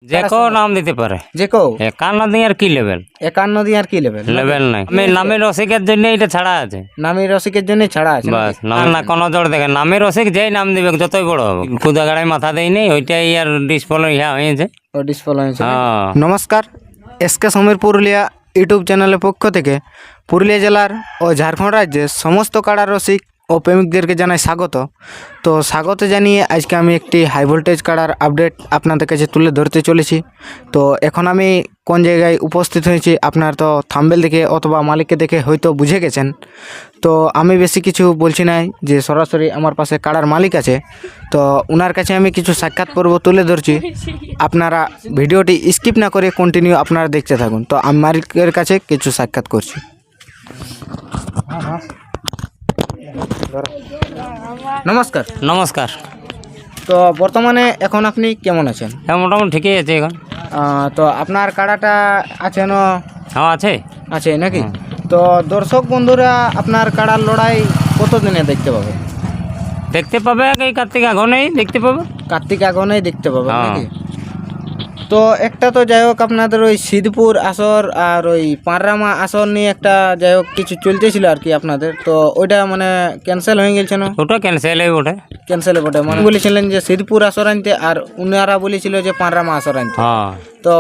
যে কেউ নাম দিতে পারে, যে কেউ 51 দিয়ে আর কি লেভেল, 51 দিয়ে আর কি লেভেল? লেভেল নাই। আমি নামের রসিকের জন্য এটা ছাড়া আছে, নামের রসিকের জন্য ছাড়া আছে বাস। নাম না কোনো জোর দেখে, নামের রসিক যেই নাম দিবে যতই বড় হবে, খুদা গাড়ায় মাথা দেয়নি, ওইটাই আর ডিসফলো ইয়া হয়েছে। ও ডিসফলো হয়েছে। হ্যাঁ। নমস্কার, এসকে সমীর পুরুলিয়া ইউটিউব চ্যানেলের পক্ষ থেকে পুরুলিয়া জেলার ও ঝাড়খণ্ড রাজ্যের সমস্ত কাড়া রসিক ও প্রেমিকদেরকে জানাই স্বাগত। তো স্বাগত জানিয়ে আজকে আমি একটি হাই ভোল্টেজ কাড়ার আপডেট আপনাদের কাছে তুলে ধরতে চলেছি। তো এখন আমি কোন জায়গায় উপস্থিত হয়েছি আপনার তো থাম্বেল দেখে অথবা মালিককে দেখে হয়তো বুঝে গেছেন। তো আমি বেশি কিছু বলছি না, যে সরাসরি আমার পাশে কাড়ার মালিক আছে, তো ওনার কাছে আমি কিছু সাক্ষাৎ পর্ব তুলে ধরছি। আপনারা ভিডিওটি স্কিপ না করে কন্টিনিউ আপনারা দেখতে থাকুন। তো আমি মালিকের কাছে কিছু সাক্ষাৎ করছি। নমস্কার। নমস্কার। তো বর্তমানে এখন আপনি কেমন আছেন? হ্যাঁ, মোটামুটি ঠিকই আছে এখন। তো আপনার কাড়াটা আছেন? হ্যাঁ, আছে আছে নাকি? তো দর্শক বন্ধুরা আপনার কাড়ার লড়াই কতদিনে দেখতে পাবে? দেখতে পাবে এই কার্তিক আগুনেই দেখতে পাবে। কার্তিক আগুনেই দেখতে পাবে হ্যাঁ। নাকি? তো একটা তো যাই হোক আপনাদের ওই সিদ্ধপুর আসর আর ওই পাঁড়রামা আসর নিয়ে একটা যাই হোক কিছু চলতেছিল আর কি আপনাদের, তো ওইটা মানে ক্যান্সেল হয়ে গেছে না? ওটা ক্যান্সেল হয়ে ওঠে। ক্যান্সেল বটে, মানে বলেছিলেন যে সিদ্ধপুর আসর আনতে, আর উনারা বলেছিল যে পাঁড়রামা আসর আনতে। হ্যাঁ, তো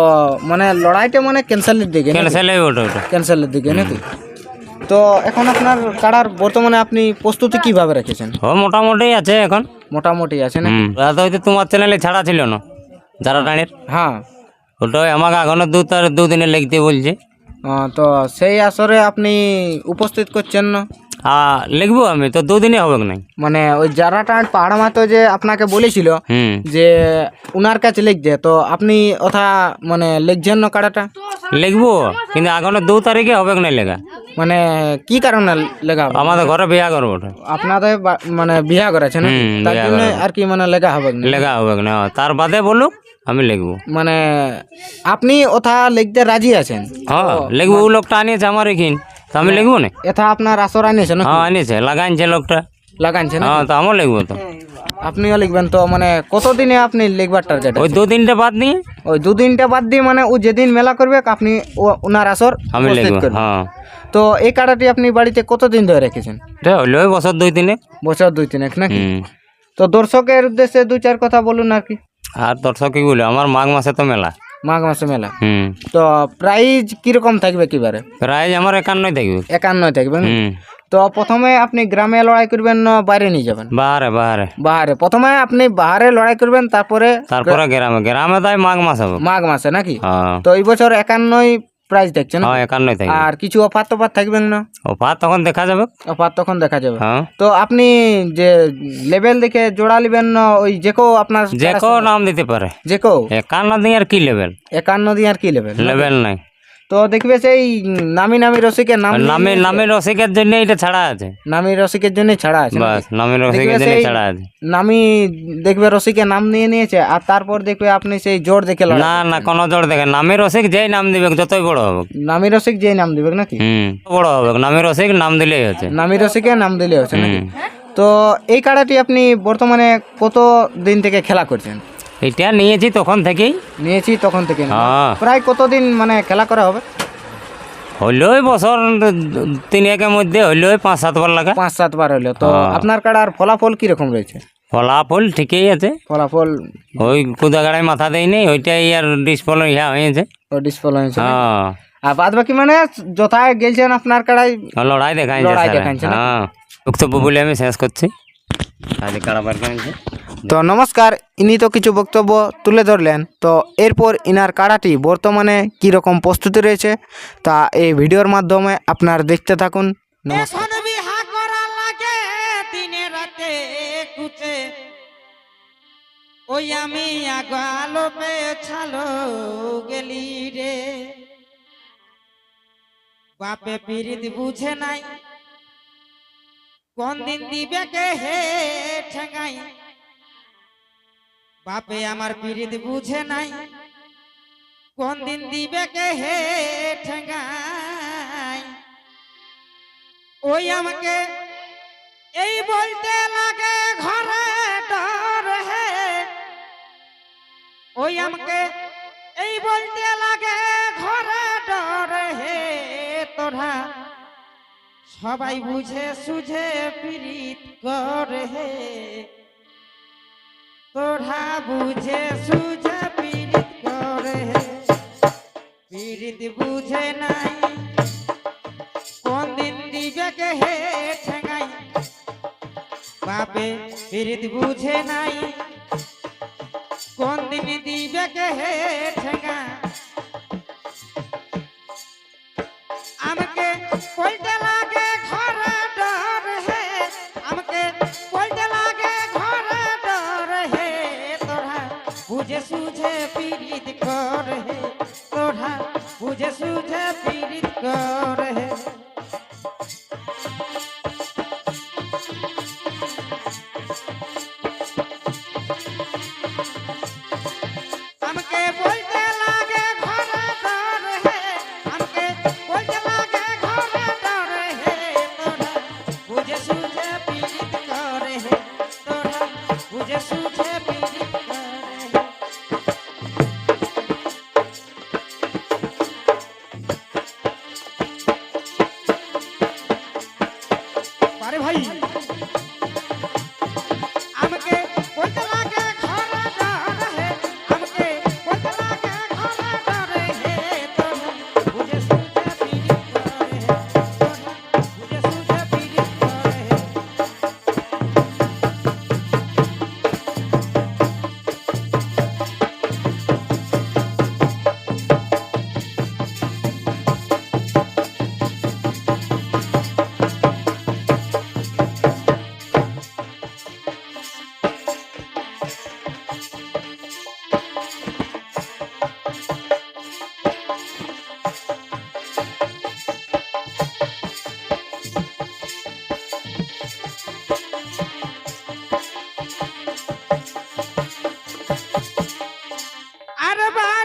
মানে লড়াইটা মানে ক্যান্সেলের দিকে, ক্যান্সেল হয়ে ওঠে ওটা। ক্যান্সেলের দিকে নাকি? তো এখন আপনার কাড়ার বর্তমানে আপনি প্রস্তুতি কিভাবে রেখেছেন? ও মোটামুটি আছে এখন। মোটামুটি আছে নাকি? তো হয়তো তোমার চ্যানেলে ছাড়া ছিল না যারা টানের, হ্যাঁ। ওটাই আমাকে এখনো দুদিনে লিখতে বলছে। তো সেই আসরে আপনি উপস্থিত করছেন না? লিখবো আমি তো, দুদিনে হবে নাই। মানে ওই যারা টান পাহাড় মাতো যে আপনাকে বলেছিল যে উনার কাছে লিখছে, তো আপনি ওথা মানে লিখছেন না কাড়াটা? লিখবো, কিন্তু এখনো 2 তারিখে হবে না লেখা। মানে কি কারণে লেখা হবে? আমাদের ঘরে বিয়া করবো ওটা। আপনাদের মানে বিয়া করেছে না, তার বিয়া জন্য করাবো। আর কি মানে লেখা হবে না? লেখা হবে না, তার বাদে বলুক আমি লিখবো। মানে আপনি ওথা লিখতে রাজি আছেন? হ্যাঁ, লিখবো। ও লোকটা আনিয়েছে আমার এখানে, তো আমি লিখবো না। এথা আপনার আসর আনিয়েছে না? হ্যাঁ, আনিয়েছে, লাগাইছে লোকটা। লাগানছে না? হ্যাঁ, তো আমিও লিখবো তো। আপনিও লিখবেন তো? মানে কতদিনে আপনি লিখবার টার্গেট? ওই 2-3টে বাদ নিয়ে, ওই 2-3টা বাদ দিয়ে মানে ও যেদিন মেলা করবে আপনি ওনার আসর আমি উপস্থিত লিখবো। করবেন। হ্যাঁ, তো এই কাড়াটি আপনি বাড়িতে কতদিন ধরে রেখেছেন? এটা হইলো ওই বছর 2-3। বছর 2-3 নাকি? তো দর্শকের উদ্দেশ্যে 2-4 কথা বলুন আর কি। আর দর্শক কি বলে, আমার মাঘ মাসে তো মেলা। মাঘ মাসে মেলা। তো প্রাইজ কিরকম থাকবে কিবারে? প্রাইজ আমার 51 থাকবে। 51 থাকবে না? তো প্রথমে আপনি গ্রামে লড়াই করবেন না বাইরে নিয়ে যাবেন? বাহারে বাহারে বাহারে। প্রথমে আপনি বাহারে লড়াই করবেন, তারপরে গ্রামে। গ্রামে তাই মাঘ মাস হবে। মাঘ মাসে নাকি? হ্যাঁ। তো এই বছর 51 প্রাইজ দেখছে না? হ্যাঁ, 51 থাকবে। আর কিছু অফার টফার থাকবেন না? অফার তখন দেখা যাবে। অফার তখন দেখা যাবে। হ্যাঁ। তো আপনি যে লেভেল দেখে জোড়া নেবেন না, ওই যে কেউ আপনার যে কেউ নাম দিতে পারে, যে কেউ 51 দিয়ে আর কি লেভেল, 51 দিয়ে আর কি লেভেল? লেভেল নাই। তো দেখবে সেই নামি রসিকের নাম নামের রসিকের জন্য এটা ছাড়া আছে, নামি রসিকের জন্য ছাড়া আছে। বাস, নামের রসিকের জন্য ছাড়া আছে। নামি দেখবে রসিকের নাম নিয়ে নিয়েছে, আর তারপর দেখবে আপনি সেই জোর দেখে না না, কোনো জোর দেখে, নামের রসিক যেই নাম দিবে যতই বড় হবে। নামি রসিক যেই নাম দিবে নাকি? বড় হবে, নামের রসিক নাম দিলেই হচ্ছে। নামি রসিকের নাম দিলে হচ্ছে নাকি? তো এই কাড়াটি আপনি বর্তমানে কত দিন থেকে খেলা করছেন? এটা নিয়েছি তখন থেকেই। নিয়েছি তখন থেকে? হ্যাঁ। প্রায় কতদিন মানে খেলা করা হবে? হইলো ওই বছর 3-1 মধ্যে হইলো 5-7 বার লাগা। 5-7 বার হইলো। তো আপনার কাড়ার ফলাফল কিরকম রয়েছে? ফলাফল ঠিকই আছে। ফলাফল ওই কুদা গাড়ায় মাথা দেয়নি, ওইটাই আর ডিসফলো ইয়া হয়েছে। ও ডিসফল হয়েছে। হ্যাঁ। আর বাদ বাকি মানে যথায় গেলছেন আপনার কাড়াই লড়াই দেখাইছে। লড়াই দেখাইছে না? হ্যাঁ। বক্তব্য বলে আমি শেষ করছি। আজকে কাড়া বার করেছে। তো নমস্কার, ইনি তো কিছু বক্তব্য তুলে ধরলেন। তো এরপর ইনার কাড়াটি বর্তমানে কীরকম প্রস্তুতি রয়েছে তা এই ভিডিওর মাধ্যমে আপনার দেখতে থাকুন। নমস্কার। ওই আমি আগালো পেছালো গেলি রে, বাপে পিরিত বুঝে নাই, কোন দিন দিবে কে হে ঠেঙ্গাই, বাপে আমার পিরিত বুঝে নাই, কোন দিন দিবে কে হে ঠেঙ্গাই। ওই আমাকে এই বলতে লাগে ঘরে ডর হে, ওই আমাকে সবাই বুঝে সুঝে পীড়িত করে হে তোরা বুঝে সুঝে পীড়িত করে হে পীড়িত বুঝে নাই কোন দিন দিবে কে হে ঠেঙাই বাপে পীড়িত বুঝে নাই কোন দিন দিবে কে হে ঠেঙা আমাকে কইতে লাগে ঘরে ডর হে আমাকে কইতে লাগে ঘরে ডর হে তোরা বুঝে সুঝে পীড়িত কর হে তোরা বুঝে সুঝে পীড়িত কর হে আমাকে বলতে লাগে ঘরে ডর হে আমাকে বলতে লাগে ঘরে ডর হে তোরা বুঝে সুঝে পীড়িত করে হে তোরা বুঝে সুঝে পীড়িত করে হে পারে ভাই আমাকে বলতে লাগে ঘরে ডর হে আমাকে বলতে লাগে ঘরে ডর হে তোরা বুঝে সুঝে পীড়িত করে হে তোরা বুঝে সুঝে পীড়িত করে হে আরে বা